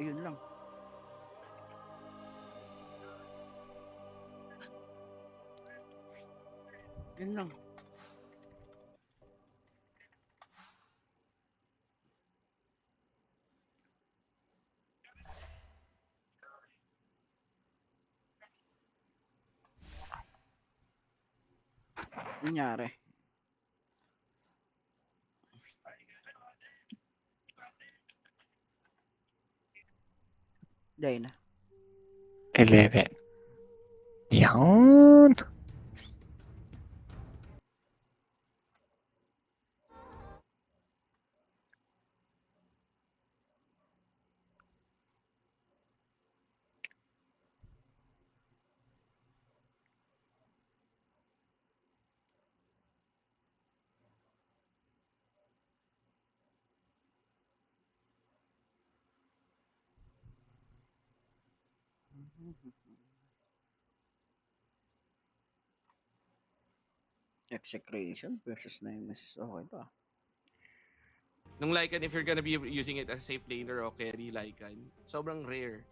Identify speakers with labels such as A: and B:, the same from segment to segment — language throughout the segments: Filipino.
A: Ayun lang. Yun lang. Nangyari. Dahil na.
B: 11. Yan.
A: Execration versus Nemesis. Okay to.
C: Nung Lycan, if you're gonna be using it as a safe laner o carry Lycan, sobrang rare.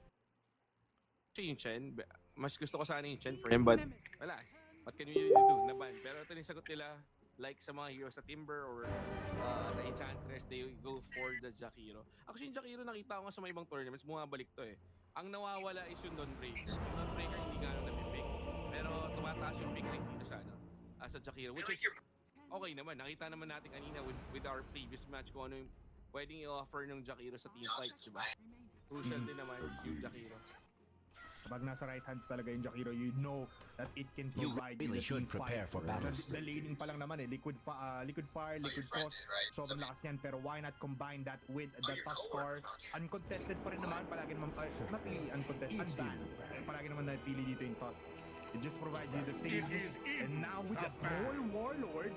C: So yung Chen, mas gusto ko sana yung Chen for him, but wala. What can you do? Naban. Pero ito yung sagot nila, like sa mga heroes sa Timber or sa Enchantress, they go for the Jakiro. Actually, yung Jakiro nakita ko nga sa mga ibang tournaments, bumabalik to eh. Ang nawawala is yung Dawnbreaker. Yung Dawnbreaker hindi gano'n napipick. Pero tumataas yung pick rate dito sa sa Jakiro, which is okay naman. Nakita naman natin kanina with our previous match kung ano yung pwedeng i-offer ng Jakiro sa team fights, di ba? Crucial din naman yung Jakiro.
D: Kapag nasa right hands talaga yung Jakiro, you know that it can
E: You
D: provide
E: really
D: the
E: should
D: team
E: prepare
D: fight.
E: for battles.
D: The laning pa lang naman eh, liquid fire, liquid frost, sobrang lakas niyan, pero why not combine that with the Tuskar? Uncontested pa rin naman, palagi naman, not really uncontested, unbanned. Palagi naman napili dito yung Tusk. It just provides you the same, and now with the Troll Warlord,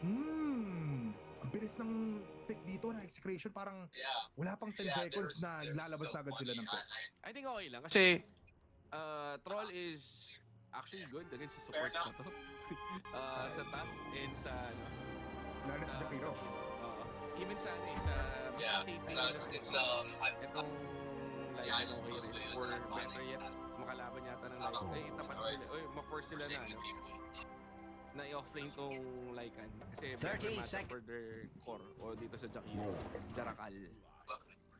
D: ang bilis ng pick dito na execution, parang wala pang 10 seconds na lalabas na agad sila ng pick.
C: I think okay lang kasi Troll is actually good against sa supports na to. Sa task and sa
D: Lalo sa Jakiro.
C: even sa mas safety itong like okay rin or better yet makalaban yata ng like tapat sila ma-force sila na na i-offlane tong Lycan kasi better match for their core o dito sa Jakiro, Jarakal.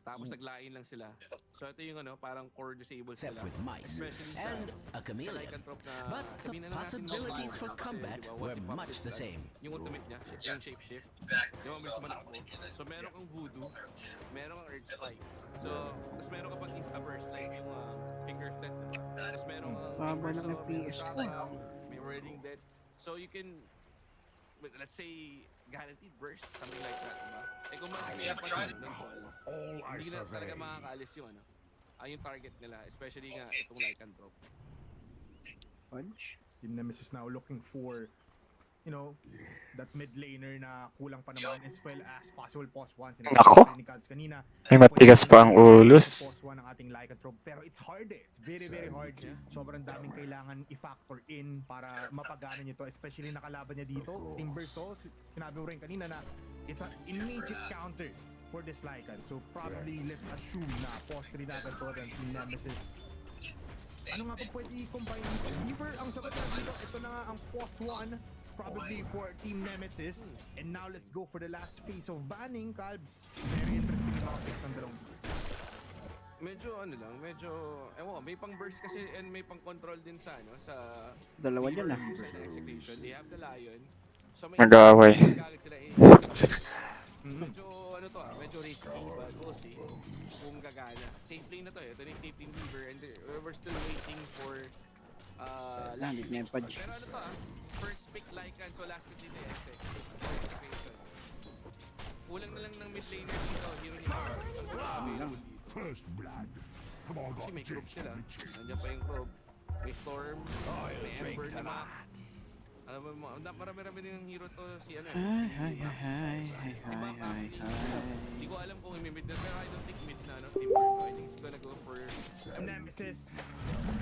C: Tapos naglain lang sila. So ito yung parang core disables
E: Except
C: nila.
E: with mice
C: Especially
E: and a
C: sa
E: chameleon.
C: Lycanthrope na
E: But the
C: sabihin na natin
E: possibilities for
C: kasi,
E: combat
C: diba,
E: were
C: once it pops
E: much
C: it,
E: the same.
C: Yung ultimate niya, yung shape shift. Yung mabilis manakbo. So meron kang voodoo, meron kang urge spike. So, tapos meron ka pang insta burst like yung finger flip, diba? Tapos meron kang
A: Tama ng
C: Inverso,
A: FPS ko.
C: may wording dead. So you can let's say guaranteed burst, something like that, diba? Eh kung mas may pa ng call, hindi na talaga makakaalis yung yung target nila, especially nga itong Lycanthrope.
A: Punch.
D: Team Nemesis now looking for, you know, that mid laner na kulang pa naman as well as possible pause one.
B: Nako.
D: Ni Cards kanina.
B: May matigas pa ang ulos.
D: Pause one ng ating Lycanthrope. Pero it's hard eh. It's very, very hard. Sobrang daming kailangan i-factor in para mapagana niyo to. Especially nakalaban niya dito. Timbersaw, sinabi mo rin kanina na it's an immediate counter for this Lycan. So probably let's assume na pause 3 na agad to ng Team Nemesis. Ano nga pa pwede i-combine dito? Weaver, ang sagot na dito, ito na nga ang pause 1 probably for Team Nemesis. And now let's go for the last phase of banning, Calbs. Very interesting yung mga picks ng dalawang team.
C: Medyo may pang burst kasi and may pang control din sa sa
A: Dalawa dyan ah.
C: sa execution. They have the Lion. So may
B: Nag-aaway.
C: kagad sila medyo medyo risky but we'll see kung gagana. Safe lane na to eh. Ito na yung safe lane Weaver and we're still waiting for
A: Landit niya yung punch.
C: Pero first pick Lycan, so last pick dito execution. Kulang na lang ng mid laner dito, hero ni Weaver.
F: First blood. Come on,
C: Kasi may group sila. Nandiyan pa yung group. May Storm, may Ember na mga... Alam mo, marami-rami din yung hero to si
A: Hi, hi, hi, hi,
C: Si
A: hi,
C: Mac
A: hi,
C: actually.
A: hi.
C: Hindi ko alam kung i-mid na, pero I don't think mid na, Timber. So I think he's gonna go for...
D: Nemesis.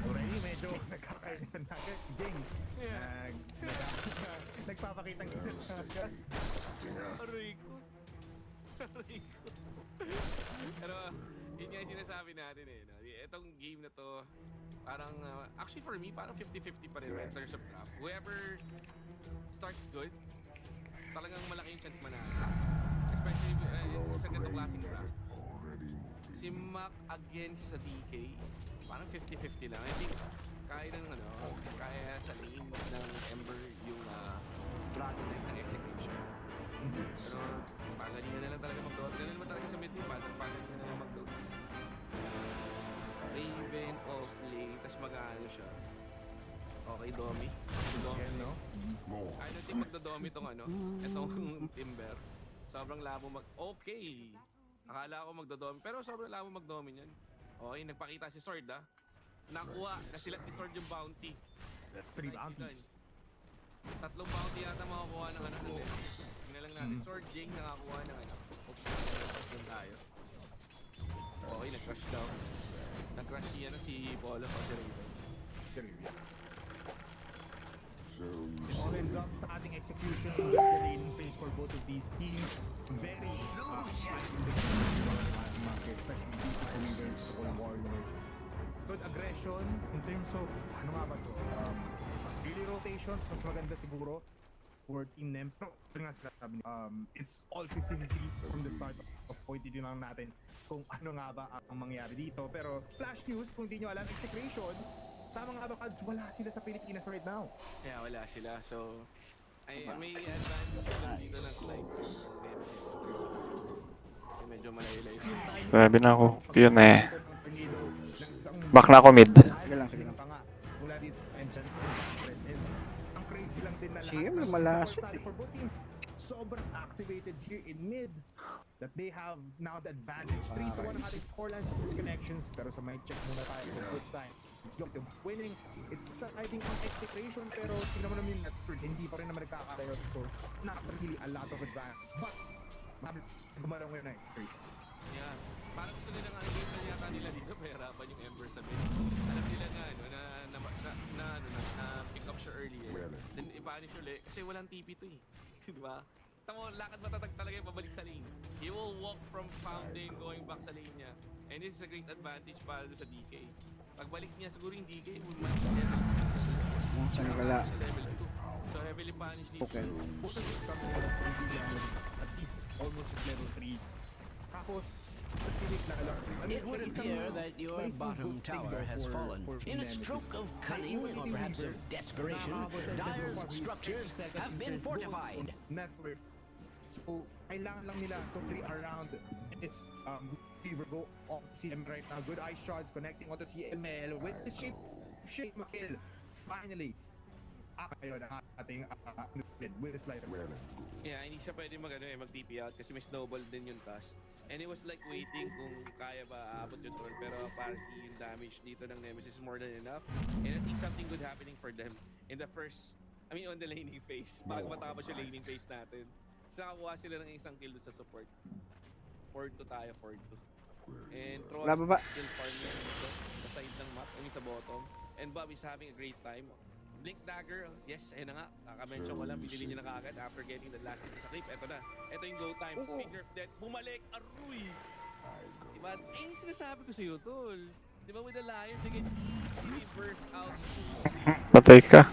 D: Already medyo nagkakaroon na agad. Jing. Nagpapakitang
C: Aray ko. Aray ko. Pero Yun nga yung sinasabi natin eh. No? Itong game na to, parang, actually for me, parang 50-50 pa rin in terms of draft. Whoever starts good, talagang malaki yung chance manalo. Especially sa ganitong klaseng draft. Si Mac against sa DK, parang 50-50 lang. I think kaya ng kaya sa lane ng Ember yung Dragon Knight ng execution. Pero pagalingan na lang talaga mag-dot. Ganun naman talaga sa mid lane, pagalingan na lang mag-dot. Raven off lane, tas mag-ano siya. Okay, Domi. Domi.
D: Yan, no?
C: I don't think magdo-Domi tong itong Timber. Sobrang labo Okay! Akala ko magdo-Domi, pero sobrang labo mag-Domi niyan. Okay, nagpakita si Sword Nakuha, nasilat ni Sword yung bounty.
D: That's 3 bounties.
C: Tatlong bounty yata makukuha ng ng Nemesis. Tingnan lang natin. Sword Jing nakakuha ng Oops, doon tayo. Okay, nag-crush daw. Nag-crush siya si Polo o si Raven.
D: All ends up sa ating execution in just the laning phase for both of these teams. Very high in the market, especially dito sa Weavers or Warlord. Good aggression in terms of, ano nga ba to? Really rotations, mas maganda siguro for Team Nem. Pero, nga sila sabi niya, it's all 50-50 from the start of point. Hindi lang natin kung ano nga ba ang mangyari dito. Pero, flash news, kung di nyo alam, execration, tama nga ba, Kads, wala sila sa Pilipinas right now.
C: Yeah, wala sila. So, may advantage lang dito ng slight yung Nemesis in terms of kasi medyo malayo-layo.
B: Sabi na ako, yun eh. Back na ako mid.
A: Sige lang.
D: Mula dito sa engine. Ang crazy lang din na
A: Sige,
D: lahat ng
A: malasit
D: support for both teams sobrang activated here in mid that they have now the advantage. 3-1 ang ating scorelines of these connections. Pero sa mic check muna tayo for good sign. It's going to winning. It's siding on execution pero tingnan mo naman yung network. Hindi pa rin naman nagkakalayo. So, not really a lot of advantage. But, gumarang ngayon na execution.
C: Yeah. Parang gusto nila nga i-game na yata nila dito, mahirapan yung Ember sa mid. Alam nila na pick up siya earlier. Then i-punish ulit kasi walang TP to eh. Diba? Tamo, lakad matatag talaga yung pabalik sa lane. He will walk from founding going back sa lane niya. And this is a great advantage para sa DK. Pagbalik niya siguro yung DK, will match niya.
A: Sa nagala.
C: Sa level 2. So heavily punished dito.
A: Okay.
D: Most of these companies at least almost at level 3. Tapos,
E: It would appear that your bottom tower has fallen. In a stroke of cunning or perhaps of desperation, Dire's structures have been fortified.
D: Network. So, kailangan lang nila to free around its Weaver go off CM right now. Good eye shots connecting onto CML with the shape kill. Finally, kayo na ating with the slider.
C: Yeah, hindi siya pwede mag-TP out kasi may snowball din yung task. And it was like waiting kung kaya ba aabot yung turn pero apparently yung damage dito ng Nemesis is more than enough. And I think something good happening for them in the first, on the laning phase. Bago matapos yung laning phase natin. So nakakuha sila ng isang kill sa support. 4-2 tayo, 4-2. And Troll
A: Wala ba ba?
C: still farming dito sa side ng map, sa bottom. And Bob is having a great time. Blink Dagger, yes, ayun na nga. Kaka-mention ko lang, binili niya na kaagad after getting the last hit sa clip. Eto na. Eto yung go time. Finger of death. Bumalik. Aruy! Diba? Yung sinasabi ko sa'yo, tol. Diba with the Lions, they get easily burst out.
B: Patay ka.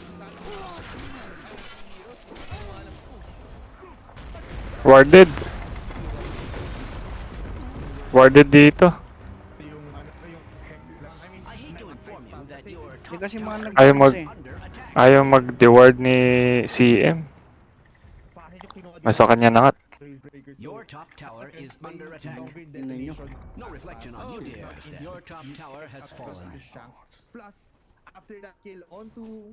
B: Warded. Warded dito.
E: I hate to inform you that your
A: Hindi
E: top
A: kasi mga
E: tower
B: Ayaw
A: nag-bounce
B: mag-
A: eh.
E: under attack.
B: Ayaw mag-deward ni CM. Nasa kanya na nga.
E: Your top tower is under attack.
A: Tingnan nyo.
E: No reflection on you, dear. Your top tower has fallen.
D: Plus, after that kill onto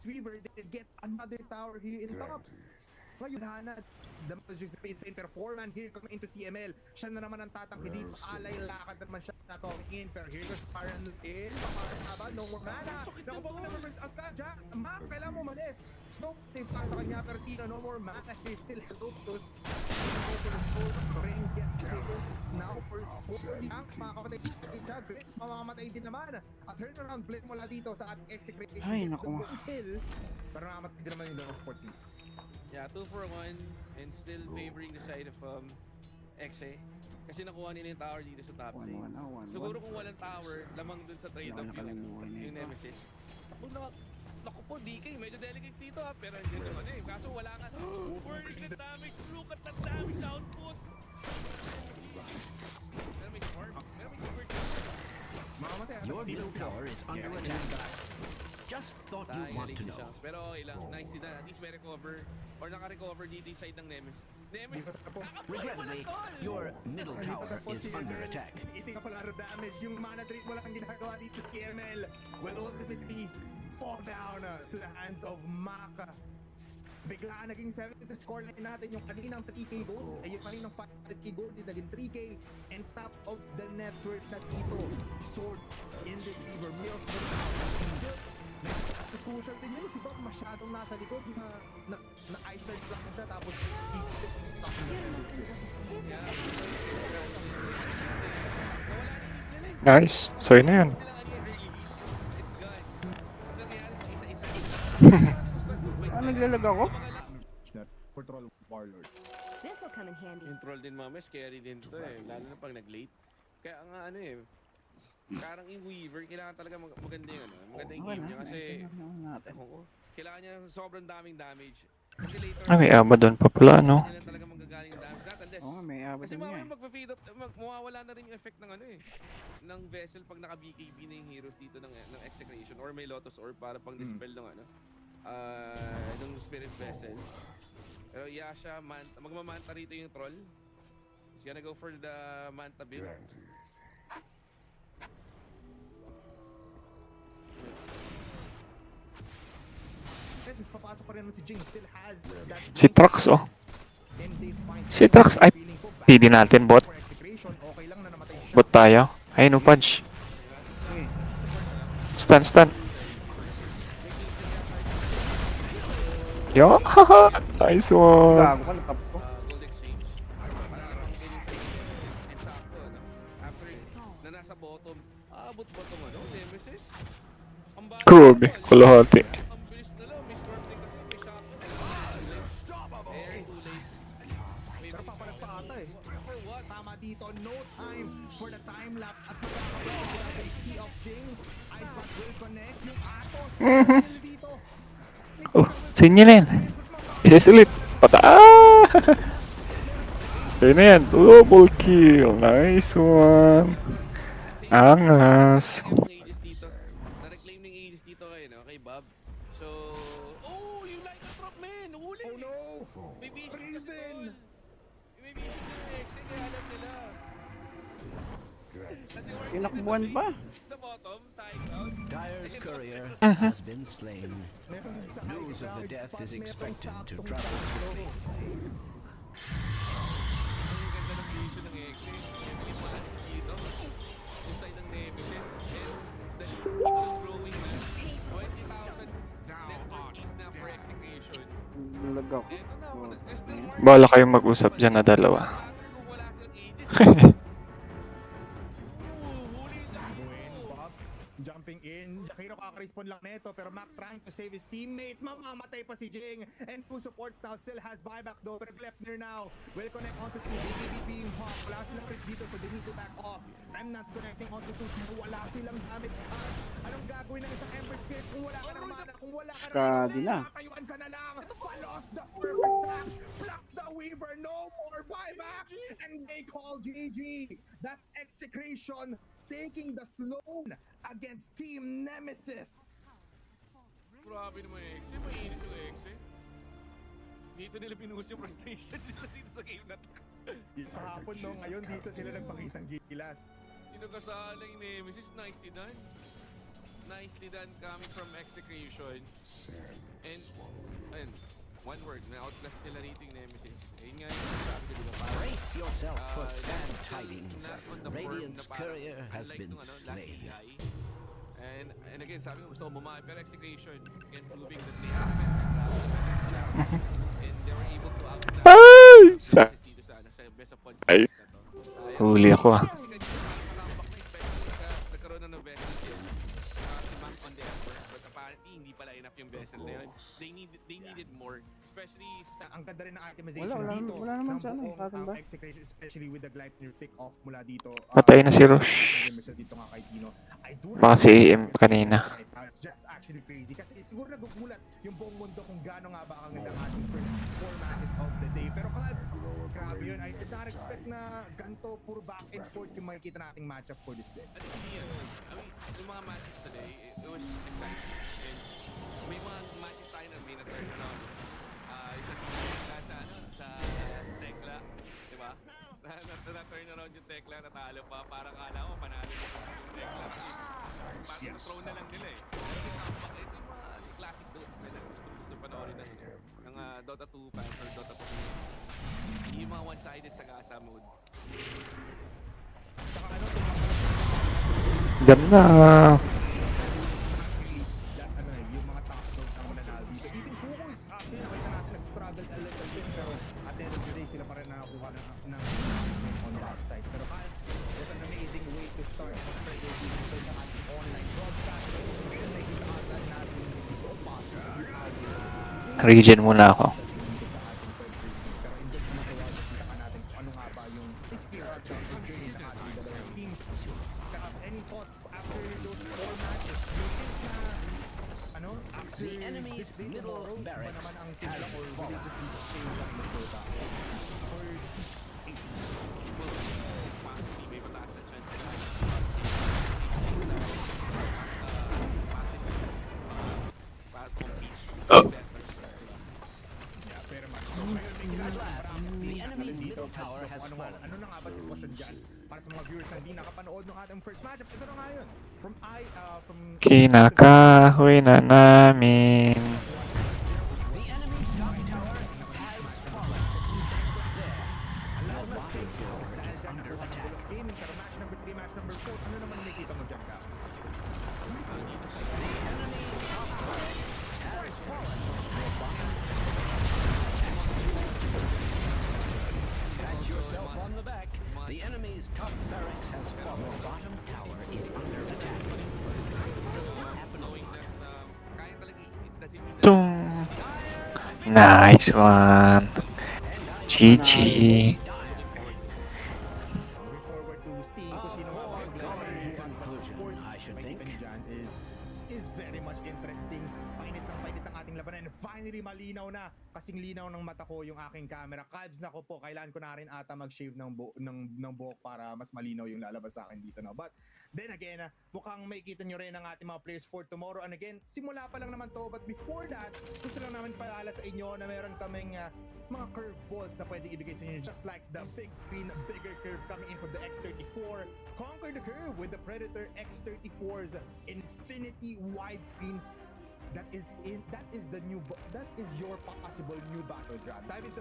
D: Sweaver, they get another tower here in top. Ngayon, Hanad, the just insane pero 4-man here coming into CML. Siya na naman ang tatangki dito. Alay lakad naman siya na coming in. Pero here goes Paran in. Paran no more mana. Nakapag na reverse out ka. Jack, Mac, kailangan mo malis. Snow, safe para sa kanya. Pero Tino, no more mana. He still has those. Ring gets this. Now for 4 tanks, makakapatay siya. Great, mamamatay din naman. At turnaround blade mula dito sa ating execration.
A: Ay, naku.
D: Pero nakamatay din naman yung Lord of 14.
C: Yeah, 2 for 1 and still favoring the side of Exe. Kasi nakuha nila yung tower dito sa top
A: 1-1
C: lane.
A: na, 1-1.
C: Siguro kung walang tower, lamang dun sa trade-off
A: Wala ka lang buhay na
C: yung
A: ito.
C: Nemesis. Naku po, DK, medyo delegates dito ha, pero yun naman eh. Kaso wala nga. Where is the damage? Look at the damage output! Pero may spark. Pero may super
D: Mamamatay ata
E: Your
D: si
E: middle
D: Tito.
E: tower is under
D: Yes,
E: attack. Just thought you'd want to know.
C: Pero okay lang, nice din na. At least may recover. Or naka-recover dito yung side ng Nemesis. Nemesis!
D: Dito tapos.
E: Regrettably, your middle tower is under attack.
D: Eating up a lot of damage. Yung mana trick wala kang ginagawa dito si ML. Will ultimately fall down to the hands of Maka. Biglaan naging 7th scoreline natin. Yung kaninang 3k gold, ay yung kaninang 5k gold, yung naging 3k. And top of the net worth na dito, Sword in the River, Mills the crucial din yun, si Bob masyadong nasa likod na iceberg lang siya, tapos i-stop niya.
B: Nice. So, yun na yun.
A: Ah, naglalag ako?
D: For Troll Warlord.
G: This'll come in handy.
C: Yung troll din mama, scary din to eh. Lalo na pag nag-late. Kaya nga ano eh. Parang yung Weaver, kailangan talaga maganda yung ano. Maganda yung game niya kasi
A: natin.
C: oo, kailangan niya sobrang daming damage. Kasi later,
B: Ah, may aba doon pa pala, no?
C: kailan talaga manggagaling yung damage. Not unless.
A: Oo nga, may abot
C: Kasi
A: din
C: mamaya
A: yan.
C: magpa-fade up, mawawala na rin yung effect ng ano eh. Ng vessel pag naka-BKB na yung heroes dito ng execration or may Lotus Orb para pang dispel ng ano. Ng spirit vessel. Pero Yasha, magmamanta rito yung troll. He's gonna go for the manta build.
F: Granted.
D: Kasi papasok pa rin naman si Jing, still has that
B: Si Trax, oh.
D: and they find
B: Si Trax, ay,
D: feeling ko back
B: PD natin, bot.
D: for execution. Okay lang na namatay siya.
B: Bot tayo. Ayun, no punch. Stun. Yo, haha. Nice one.
A: Gago ka, laptop ko.
C: Gold exchange. Para namang ganyan sa and sakto, ano? After na nasa bottom, abot bottom ano? Nemesis? Ang bago.
B: Grabe, kalahati.
C: Ang bilis na lang, may storm din kasi may shock. There, too late.
D: Pero papalag pa ata eh.
C: For what?
D: Tama dito, no time for the time lapse at magkakaroon sila kay Sea of Jing. Icebot will connect yung Atos. Dito.
B: Oh, sinyo na yan. Isa ulit. Pata. Ah! Ayun na yan. Double kill. Nice one. Angas.
C: Yung Aegis dito. Na-reclaim ng Aegis dito kay, no? Kay Bob. So, oh, you like a drop, man! Huli!
D: Oh no!
C: May vision
D: Freeze
C: kasi
D: din!
C: tol. May vision yung X, kaya alam nila.
A: Tinakbuhan pa.
C: Sa bottom, side out.
E: Dyer's courier
B: Mhm.
E: has been slain. News of the death is expected to travel swiftly.
C: Ang ganda ng vision ng X, eh. Yung manis dito. Yung side ng Nemesis. And the lead keeps on growing na. 20,000 network each na for execution.
A: Naglalag ako.
C: Eto na, there's still more.
B: Bala kayong mag-usap dyan na dalawa.
C: Kung wala silang Aegis. Huli lang.
D: Bueno, Bob. Jumping in. Jakiro kaka-respawn lang neto pero Mac trying to save his teammate. Mamamatay pa si Jing. And two supports now still has buyback though. Pero Glepner now will connect onto 2. BKB yung Hawk. Wala silang crit dito so they need to back off. Remnants connecting onto 2. Wala silang damage. Anong gagawin ng isang Ember Spirit kung wala ka ng mana? Kung wala ka ng
A: Skadi na.
D: Kakayuan ka na lang. Palos the first stack. Blocks the Weaver. No more buyback. And they call GG. That's execration. Taking the sloan against Team Nemesis.
C: Grabe naman yung X, mainit yung X eh. Dito nila pinuhos yung frustration dito sa game na to.
D: Kahapon no, ngayon dito sila nagpakitang gilas.
C: Yung nagkasala yung Nemesis, nicely done. Nicely done coming from execution. And, ayun, one word, na-outlast nila rito yung Nemesis. Ayun nga yung sabi ko diba, parang
E: Brace yourself for sad
C: still
E: tidings.
C: not on the form
E: Radiant's
C: na parang
E: courier has
C: unlike
E: been
C: nung, last
E: slain.
C: AI. And again, sabi ko gusto ko bumaki pero execution and proving that they have better and they were able to outlast
B: Ay!
C: Nemesis dito sa best of 1
B: Ay.
C: series na to. Sayang.
B: Huli ako, ah.
C: Kasi kanina malambak na especially nagkaroon na ng vessel yun. Si Mac on the effort but apparently hindi pala enough yung vessel na yun. yun. They needed more. Especially sa...
D: Ang ganda rin ng itemization
A: Wala
D: dito.
A: naman
D: ng
A: siya, ano,
D: buong,
A: akin ba?
D: execution, especially with the Gleipnir pick-off mula dito.
B: Patay na si Rosh.
D: Dito nga kay Tino. I do
B: Baka si AM kanina.
D: right now. It's just actually crazy. Kasi siguro nagugulat yung buong mundo kung gaano nga ba ang ganda ng ating first 4 matches of the day. Pero Cavs, grabe yun. I did not expect na ganito, puro back and forth yung makikita nating matchup for this day.
C: At hindi yan. I mean, yung mga matches today, it was exciting. And may mga matches tayo na may na-turn around. Sa Tekla, di ba? Na-turn around yung Tekla, natalo pa. Parang kala ko, panalo yung Tekla. Parang throw na lang nila eh. Pero ito yung mga classic builds na gusto panoorin ng Dota 2 fans or Dota 2 fans. Hindi yung mga one-sided sa Gaza mode.
D: Saka ano,
B: Ganda.
D: yung mga top zones ang mananalo dito. Even Fugos, actually, nakita natin nag-struggle a little bit. Pero at the end of the day, sila pa rin nakakuha ng on the outside. Pero Cavs, what an amazing way to start the Friday dito sa ating online broadcast. Ngayon, nakikita natin natin dito, possible
B: Region muna ako.
D: pero in this mga kita ka natin kung ano nga ba yung experience of the journey ng ating dalawang teams. Any thoughts after those 4 matches? You think na ano, after
E: The enemy's
D: this day
E: middle
D: tomorrow, ba
E: barracks
D: naman ang
E: has
D: team or
E: fallen.
D: will it just be staying lang with Dota? For these 8
C: Well, possibly may mataas na chance na para compete.
D: Yeah, pero man. So, ngayon, may ginagawa
E: At last,
D: parang
E: the
D: tingin
E: enemy's
D: natin dito,
E: middle tower
D: Cavs,
E: has
D: ano
E: fallen.
D: ano na nga ba sitwasyon dyan? Para sa mga viewers na hindi nakapanood ng ating first matchup, ito na nga yun. From
B: Kinakahoy na namin.
E: The enemy's top tower has fallen. There, your bottom tower is under attack.
D: Game, pero match number 3, match number 4, ano naman nakikita mo dyan, Caps?
E: The enemy's top tower has fallen. Your bottom pat yourself on the back. The enemy's top barracks has fallen. Your bottom tower is under attack. Does this happen a
C: Knowing
E: lot?
C: that kaya talaga i-hit na si Mina.
B: Tung. Nice one. GG.
D: Looking forward to seeing kung sino nga ba ang
E: foregone
D: gagawin.
E: conclusion,
D: Of course,
E: I should
D: makikita
E: think.
D: niyo dyan is very much interesting. Painit ang ating labanan. And finally, malinaw na. Kasing linaw ng mata ko yung aking camera. Cavs na ko po. Kailangan ko na rin ata mag-shave ng buhok para mas malinaw yung lalabas sa akin dito. No? But then again, mukhang makikita nyo rin ang ating mga players for tomorrow. And again, simula pa lang naman to. But before that, gusto lang naman paalala sa inyo na meron kaming mga curveballs na pwede ibigay sa inyo. Just like the big screen, bigger curve coming in from the X34. Conquer the curve with the Predator X34's Infinity widescreen. That is your possible new battle drum. Dive into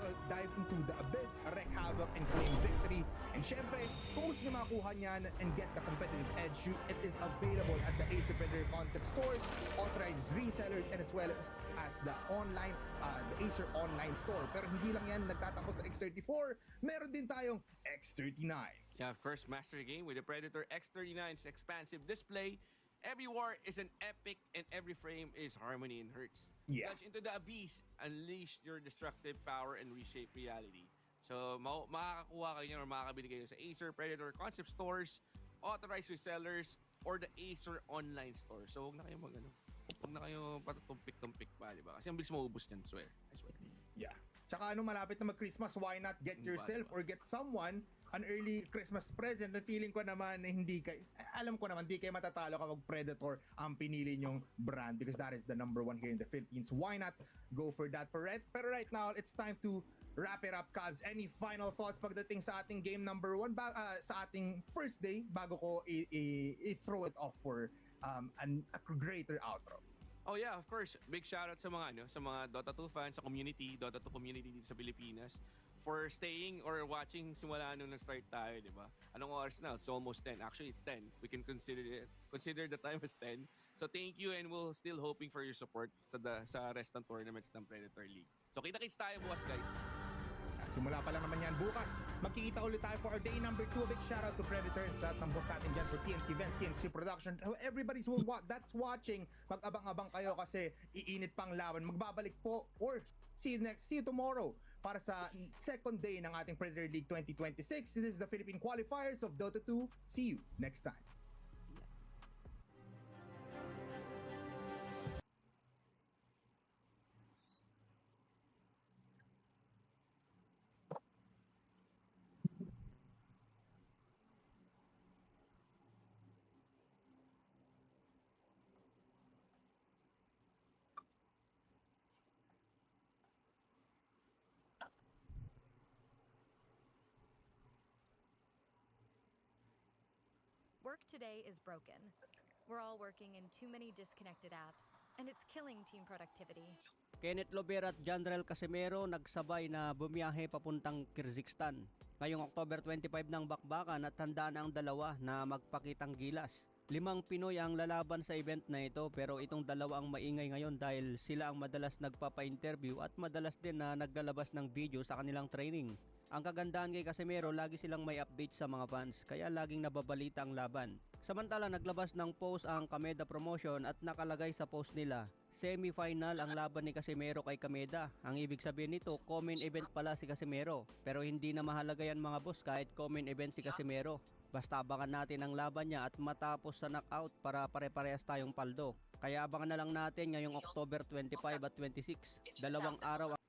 D: the abyss, wreak havoc, and claim victory. And syempre, kung gusto nyo makakuha niyan and get the competitive edge, it is available at the Acer Predator Concept stores, authorized resellers, and as well as the online, the Acer online store. Pero hindi lang yan nagtatapos sa X34, meron din tayong X39.
C: Yeah, of course, master game with the Predator X39's expansive display. Every war is an epic and every frame is harmony and hurts.
D: Yeah.
C: Launch into the abyss, unleash your destructive power and reshape reality. So, makakakuha kayo niyan or makakabili kayo sa Acer Predator Concept Stores, authorized resellers, or the Acer online store. So, huwag na kayo huwag na kayo patutumpik-tumpik pa, di ba? Kasi ang bilis maubos niyan, I swear.
D: Yeah. Tsaka malapit na mag-Christmas, why not get yourself or get someone an early Christmas present na feeling ko naman na alam ko naman, hindi kayo matatalo kapag Predator ang pinili nyong brand because that is the number 1 here in the Philippines. Why not go for that? Pero right now, it's time to wrap it up, Cavs. Any final thoughts pagdating sa ating game number 1, sa ating first day, bago ko i-throw it off for a greater outro?
C: Oh yeah, of course. Big shoutout sa mga Dota 2 fans, sa community, Dota 2 community dito sa Pilipinas for staying or watching simula nung nag-start tayo, di ba? Anong oras na? It's almost 10. Actually, it's 10. We can consider the time as 10. So thank you and we'll still hoping for your support sa rest ng tournaments ng Predator League. So kita-kits tayo bukas, guys.
D: Simula pa lang naman yan bukas. Magkikita ulit tayo for our day number 2. Big shoutout to Predators, lahat ng boss natin dyan for TNC Events, TNC Production. Everybody's that's watching. Mag-abang-abang kayo kasi iinit pang laban. Magbabalik po or see you tomorrow para sa second day ng ating Predator League 2026. This is the Philippine qualifiers of Dota 2. See you next time.
H: Work today is broken. We're all working in too many disconnected apps, and it's killing team productivity.
I: Kenneth Lober at Janrel Casimero nagsabay na bumiyahe papuntang Kyrgyzstan. Ngayong October 25 ng bakbakan at handa na ang dalawa na magpakitang gilas. 5 Pinoy ang lalaban sa event na ito pero itong dalawa ang maingay ngayon dahil sila ang madalas nagpapa-interview at madalas din na naglalabas ng video sa kanilang training. Ang kagandahan kay Casimero, lagi silang may update sa mga fans, kaya laging nababalita ang laban. Samantala, naglabas ng post ang Kameda Promotion at nakalagay sa post nila, semi-final ang laban ni Casimero kay Kameda. Ang ibig sabihin nito, common event pala si Casimero. Pero hindi na mahalaga yan mga boss kahit common event si Casimero. Basta abangan natin ang laban niya at matapos sa knockout para pare-parehas tayong paldo. Kaya abangan na lang natin ngayong October 25 at 26. 2 araw